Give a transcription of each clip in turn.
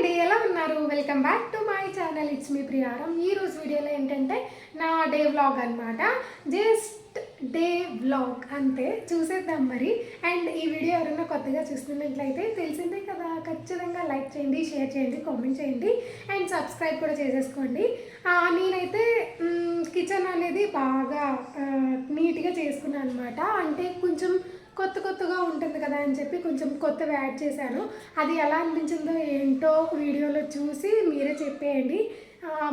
అండి, ఎలా ఉన్నారు? Welcome back to my channel. It's me Priyaram. ఈ రోజు వీడియోలో ఏంటంటే నా డే వ్లాగ్ అనమాట. జస్ట్ డే వ్లాగ్ అంతే, చూసేద్దాం మరి. అండ్ ఈ వీడియో ఎవరైనా కొత్తగా చూస్తున్నట్లయితే తెలిసిందే కదా, ఖచ్చితంగా లైక్ చేయండి, షేర్ చేయండి, కామెంట్ చేయండి అండ్ సబ్స్క్రైబ్ కూడా చేసేసుకోండి. నేనైతే కిచెన్ అనేది బాగా నీట్గా చేసుకున్నాను అనమాట. అంటే కొంచెం కొత్తగా ఉంటుంది కదా అని చెప్పి కొంచెం కొత్తవి యాడ్ చేశాను. అది ఎలా అనిపించిందో ఏంటో వీడియోలో చూసి మీరే చెప్పేయండి.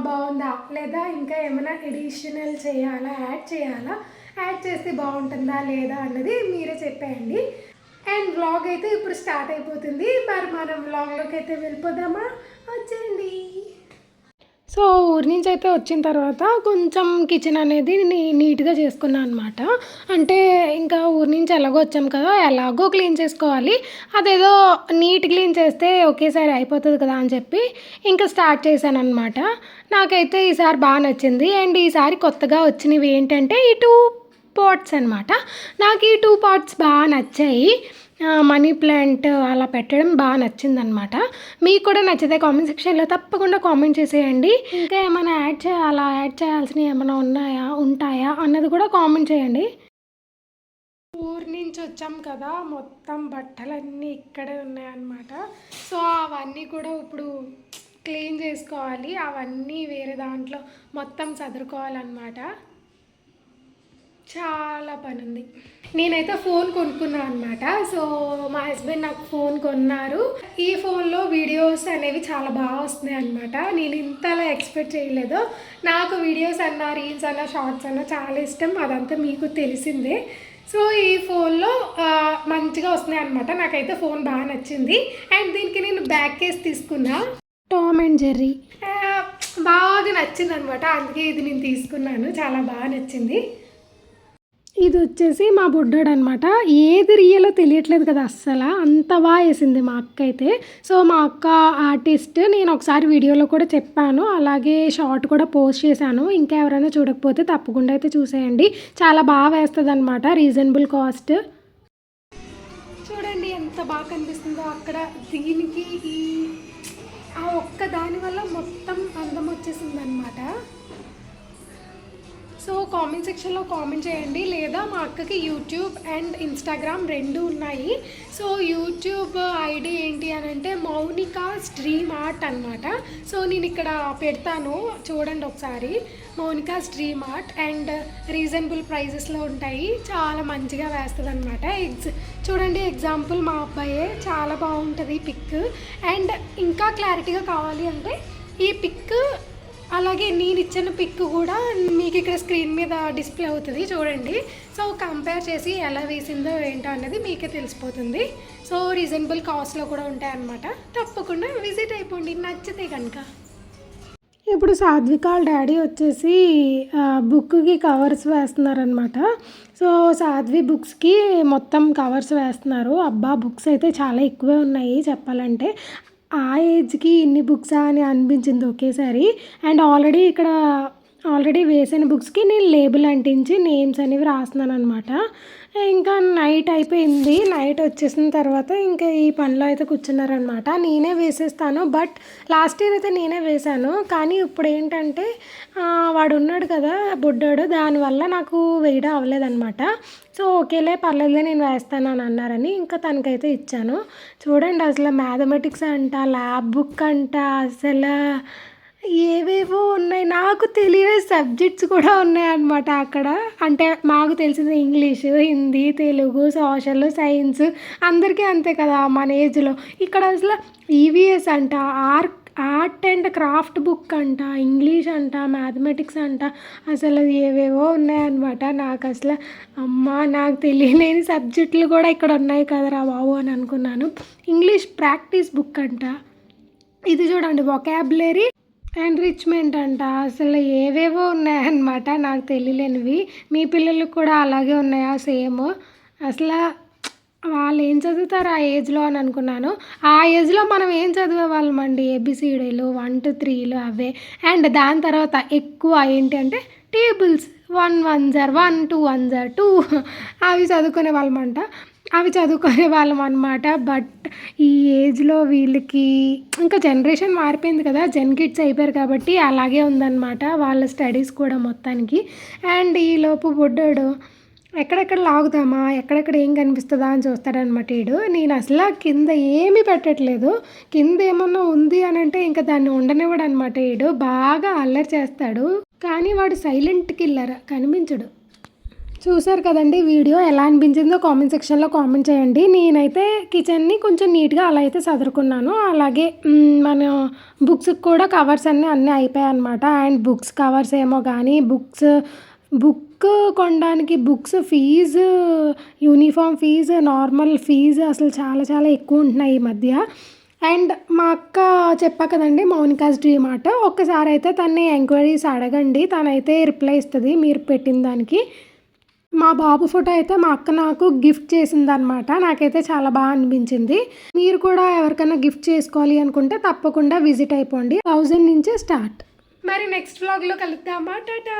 బాగుందా లేదా ఇంకా ఏమైనా ఎడిషనల్ చేయాలా, యాడ్ చేస్తే బాగుంటుందా లేదా అన్నది మీరే చెప్పేయండి. అండ్ వ్లాగ్ అయితే ఇప్పుడు స్టార్ట్ అయిపోతుంది. మరి మనం వ్లాగ్లోకి అయితే వెళ్ళిపోదామా? వచ్చేయండి. సో ఊరి నుంచి అయితే వచ్చిన తర్వాత కొంచెం కిచెన్ అనేది నీట్గా చేసుకున్నాను అనమాట. అంటే ఇంకా ఊరి నుంచి ఎలాగో వచ్చాం కదా, ఎలాగో క్లీన్ చేసుకోవాలి. అదేదో నీట్ క్లీన్ చేస్తే ఒకేసారి అయిపోతుంది కదా అని చెప్పి ఇంకా స్టార్ట్ చేశాను అనమాట. నాకైతే ఈసారి బాగా నచ్చింది. అండ్ ఈసారి కొత్తగా వచ్చినవి ఏంటంటే ఈ 2 పాట్స్ అనమాట. నాకు ఈ 2 పాట్స్ బాగా నచ్చాయి. మనీ ప్లాంట్ అలా పెట్టడం బాగా నచ్చిందనమాట. మీకు కూడా నచ్చితే కామెంట్ సెక్షన్లో తప్పకుండా కామెంట్ చేసేయండి. ఇంకా ఏమైనా యాడ్ చేయాల్సినవి ఏమైనా ఉంటాయా అన్నది కూడా కామెంట్ చేయండి. ఊరి నుంచి వచ్చాం కదా, మొత్తం బట్టలన్నీ ఇక్కడే ఉన్నాయన్నమాట. సో అవన్నీ కూడా ఇప్పుడు క్లీన్ చేసుకోవాలి. అవన్నీ వేరే దాంట్లో మొత్తం సదురుకోవాలన్నమాట. చాలా పని ఉంది. నేనైతే ఫోన్ కొనుక్కున్నాను అనమాట. సో మా హస్బెండ్ నాకు ఫోన్ కొన్నారు. ఈ ఫోన్లో వీడియోస్ అనేవి చాలా బాగా వస్తున్నాయి అనమాట. నేను ఇంతలా ఎక్స్పెక్ట్ చేయలేదు. నాకు వీడియోస్ అన్నా, రీల్స్ అన్నా, షార్ట్స్ అన్నా చాలా ఇష్టం. అదంతా మీకు తెలిసిందే. సో ఈ ఫోన్లో మంచిగా వస్తున్నాయి అనమాట. నాకైతే ఫోన్ బాగా నచ్చింది. అండ్ దీనికి నేను బ్యాక్ కేస్ తీసుకున్నా. టామ్ అండ్ జెర్రీ బాగా నచ్చింది అనమాట. అందుకే ఇది నేను తీసుకున్నాను. చాలా బాగా నచ్చింది. ఇది వచ్చేసి మా బుడ్డోడు అనమాట. ఏది రియలో తెలియట్లేదు కదా, అస్సలు అంత బాగా వేసింది మా అక్క అయితే. సో మా అక్క ఆర్టిస్ట్. నేను ఒకసారి వీడియోలో కూడా చెప్పాను, అలాగే షార్ట్ కూడా పోస్ట్ చేశాను. ఇంకా ఎవరైనా చూడకపోతే తప్పకుండా అయితే చూసేయండి. చాలా బాగా వేస్తుంది అనమాట, రీజనబుల్ కాస్ట్. చూడండి ఎంత బాగా కనిపిస్తుందో అక్కడ. దీనికి ఆ ఒక్క దాని వల్ల మొత్తం అందం వచ్చేసింది అనమాట. సో కామెంట్ సెక్షన్లో కామెంట్ చేయండి. లేదా మా అక్కకి యూట్యూబ్ అండ్ ఇన్స్టాగ్రామ్ 2 ఉన్నాయి. సో యూట్యూబ్ ఐడి ఏంటి అని అంటే మౌనికా స్ట్రీమ్ ఆర్ట్ అనమాట. సో నేను ఇక్కడ పెడతాను, చూడండి ఒకసారి. Mounika stream art and reasonable ప్రైజెస్లో ఉంటాయి. చాలా మంచిగా వేస్తుంది అనమాట. చూడండి ఎగ్జాంపుల్ మా అబ్బాయే, చాలా బాగుంటుంది పిక్. అండ్ ఇంకా క్లారిటీగా కావాలి అంటే ఈ పిక్ అలాగే నేను ఇచ్చిన పిక్ కూడా మీకు ఇక్కడ స్క్రీన్ మీద డిస్ప్లే అవుతుంది, చూడండి. సో కంపేర్ చేసి ఎలా వేసిందో ఏంటో అన్నది మీకే తెలిసిపోతుంది. సో రీజనబుల్ కాస్ట్లో కూడా ఉంటాయన్నమాట. తప్పకుండా విజిట్ అయిపోండి నచ్చితే కనుక. ఇప్పుడు సాధ్విక డాడీ వచ్చేసి బుక్కి కవర్స్ వేస్తున్నారనమాట. సో సాధ్వి బుక్స్కి మొత్తం కవర్స్ వేస్తున్నారు. అబ్బా బుక్స్ అయితే చాలా ఎక్కువే ఉన్నాయి చెప్పాలంటే. ఆ ఏజ్కి ఇన్ని బుక్సా అని అనిపించింది ఒకేసారి. అండ్ ఆల్రెడీ వేసిన బుక్స్కి నేను లేబుల్ అంటించి నేమ్స్ అనేవి రాస్తున్నాను అనమాట. ఇంకా నైట్ అయిపోయింది. నైట్ వచ్చేసిన తర్వాత ఇంకా ఈ పనిలో అయితే కూర్చున్నారనమాట. నేనే వేసేస్తాను, బట్ లాస్ట్ ఇయర్ అయితే నేనే వేశాను. కానీ ఇప్పుడు ఏంటంటే వాడు ఉన్నాడు కదా బుడ్డాడు, దానివల్ల నాకు వేయడం అవ్వలేదన్నమాట. సో ఓకేలే పర్లేదులే నేను వేస్తాను అని అన్నారని ఇంకా తనకైతే ఇచ్చాను. చూడండి అసలు మ్యాథమెటిక్స్ అంట, ల్యాబ్ బుక్ అంట, అసలు ఏవేవో ఉన్నాయి. నాకు తెలియని సబ్జెక్ట్స్ కూడా ఉన్నాయన్నమాట అక్కడ. అంటే మాకు తెలిసింది English, Hindi, Telugu, social, science, అందరికీ అంతే కదా మన ఏజ్లో. ఇక్కడ అసలు ఈవీఎస్ అంట, ఆర్ట్ అండ్ క్రాఫ్ట్ బుక్ అంట, ఇంగ్లీష్ అంట, మ్యాథమెటిక్స్ అంట, అసలు ఏవేవో ఉన్నాయన్నమాట. నాకు అసలు నాకు తెలియలేని సబ్జెక్టులు కూడా ఇక్కడ ఉన్నాయి కదరా బాబు అని అనుకున్నాను. ఇంగ్లీష్ ప్రాక్టీస్ బుక్ అంట. ఇది చూడండి వొకాబులరీ ఎన్రిచ్మెంట్ అంట. అసలు ఏవేవో ఉన్నాయన్నమాట నాకు తెలియలేనివి. మీ పిల్లలకు కూడా అలాగే ఉన్నాయా సేమ్? అసలు వాళ్ళు ఏం చదువుతారు ఆ ఏజ్లో అని అనుకున్నాను. ఆ ఏజ్లో మనం ఏం చదివేవాళ్ళమండి, ఏబిసిడీలు 1 to 3 అవే. అండ్ దాని తర్వాత ఎక్కువ ఏంటి అంటే టేబుల్స్, 1 1 1 2 1 2 అవి చదువుకునే వాళ్ళమంట. అవి చదువుకునే వాళ్ళం అనమాట. బట్ ఈ ఏజ్‌లో వీళ్ళకి ఇంకా జనరేషన్ మారిపోయింది కదా! జెన్ కిడ్స్ అయిపోయారు కాబట్టి అలాగే ఉందనమాట వాళ్ళ స్టడీస్ కూడా మొత్తానికి. అండ్ ఈలోపు బుడ్డోడు ఎక్కడెక్కడ లాగుదామా? ఎక్కడెక్కడ ఏం కనిపిస్తదా అని చూస్తాడనమాట ఈడు. నేను అసల కింద ఏమీ పెట్టట్లేదు. కింద ఏమన్నా ఉంది అనంటే ఇంక దాన్ని ఉండనివ్వడనమాట ఈడు. బాగా అల్లరి చేస్తాడు. కానీ వాడు సైలెంట్ కిల్లర్ కనిపించడు. చూసారు కదండీ వీడియో ఎలా అనిపించిందో కామెంట్ సెక్షన్‌లో కామెంట్ చేయండి. నేనైతే కిచెన్‌ని కొంచెం నీట్‌గా అలా అయితే సదురుకున్నాను. అలాగే మన బుక్స్‌కి కూడా కవర్స్ అన్నీ అయిపోయాయన్నమాట. అండ్ బుక్స్ కవర్స్ ఏమో గానీ బుక్ కొనడానికి books fees, uniform fees, normal fees అసలు చాలా చాలా ఎక్కువ ఉంటున్నాయి ఈ మధ్య. అండ్ మా అక్క చెప్పా కదండీ మౌనికాస్ డ్రీమ్ ఆర్ట్. ఒక్కసారి అయితే తనని ఎంక్వైరీస్ అడగండి. తనైతే రిప్లై ఇస్తది మీరు పెట్టిన దానికి. మా బాబు ఫోటో అయితే మా అక్క నాకు గిఫ్ట్ చేసిందనమాట. నాకైతే చాలా అనిపించింది. మీరు కూడా ఎవరికైనా గిఫ్ట్ చేసుకోవాలి అనుకుంటే తప్పకుండా విజిట్ అయిపోండి. 1000 నుంచే స్టార్ట్. మరి నెక్స్ట్ వ్లాగ్‌లో కలుద్దామా? టాటా.